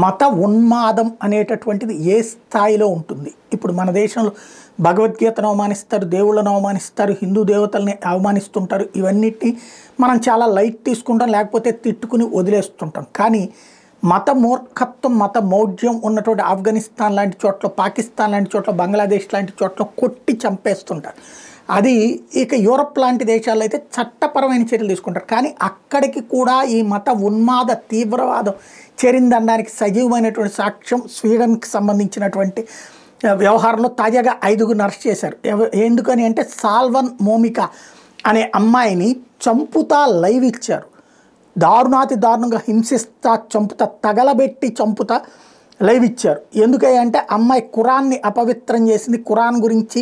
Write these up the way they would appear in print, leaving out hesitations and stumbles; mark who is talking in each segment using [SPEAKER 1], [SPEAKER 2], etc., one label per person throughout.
[SPEAKER 1] మత ఉన్మాదం అనేటటువంటిది ఏ స్థాయిలో ఉంటుంది? ఇప్పుడు మన దేశంలో భగవద్గీతను అవమానిస్తారు, దేవుళ్ళను అవమానిస్తారు, హిందూ దేవతల్ని అవమానిస్తుంటారు. ఇవన్నిటిని మనం చాలా లైట్ తీసుకుంటాం, లేకపోతే తిట్టుకుని వదిలేస్తుంటాం. కానీ మత మూర్ఖత్వం, మత మౌఢ్యం ఉన్నటువంటి ఆఫ్ఘనిస్తాన్ లాంటి చోట్ల, పాకిస్తాన్ లాంటి చోట్ల, బంగ్లాదేశ్ లాంటి చోట్ల కొట్టి చంపేస్తుంటారు. అది ఇక యూరప్ లాంటి దేశాల్లో అయితే చట్టపరమైన చర్యలు తీసుకుంటారు. కానీ అక్కడికి కూడా ఈ మత ఉన్మాద తీవ్రవాదం చేరిందనడానికి సజీవమైనటువంటి సాక్ష్యం స్వీడన్కి సంబంధించినటువంటి వ్యవహారంలో తాజాగా 5గురిని అరెస్ట్ చేశారు. ఎందుకని అంటే సాల్వన్ మోమికా అనే అమ్మాయిని చంపుతా లైవ్ ఇచ్చారు. దారుణాతి దారుణంగా హింసిస్తా, చంపుతా, తగలబెట్టి చంపుతా లైవ్ ఇచ్చారు. ఎందుకంటే అమ్మాయి ఖురాన్ని అపవిత్రం చేసింది, ఖురాన్ గురించి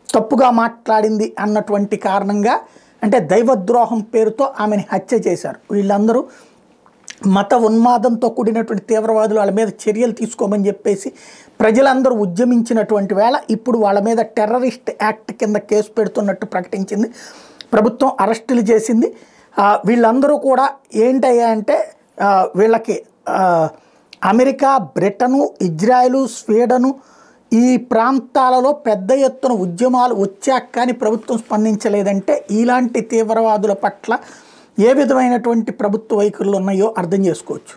[SPEAKER 1] తప్పుగా మాట్లాడింది అన్నటువంటి కారణంగా, అంటే దైవద్రోహం పేరుతో ఆమెను హత్య చేశారు. వీళ్ళందరూ మత ఉన్మాదంతో కూడినటువంటి తీవ్రవాదులు, వాళ్ళ మీద చర్యలు తీసుకోమని చెప్పేసి ప్రజలందరూ ఉద్యమించినటువంటి వేళ ఇప్పుడు వాళ్ళ మీద టెర్రరిస్ట్ యాక్ట్ కింద కేసు పెడుతున్నట్టు ప్రకటించింది ప్రభుత్వం, అరెస్టులు చేసింది. వీళ్ళందరూ కూడా ఏంటయ్యా అంటే వీళ్ళకి అమెరికా, బ్రిటను, ఇజ్రాయెలు, స్వీడను ఈ ప్రాంతాలలో పెద్ద ఎత్తున ఉద్యమాలు వచ్చాక కానీ ప్రభుత్వం స్పందించలేదంటే ఇలాంటి తీవ్రవాదుల పట్ల ఏ విధమైనటువంటి ప్రభుత్వ వైఖరులు ఉన్నాయో అర్థం చేసుకోవచ్చు.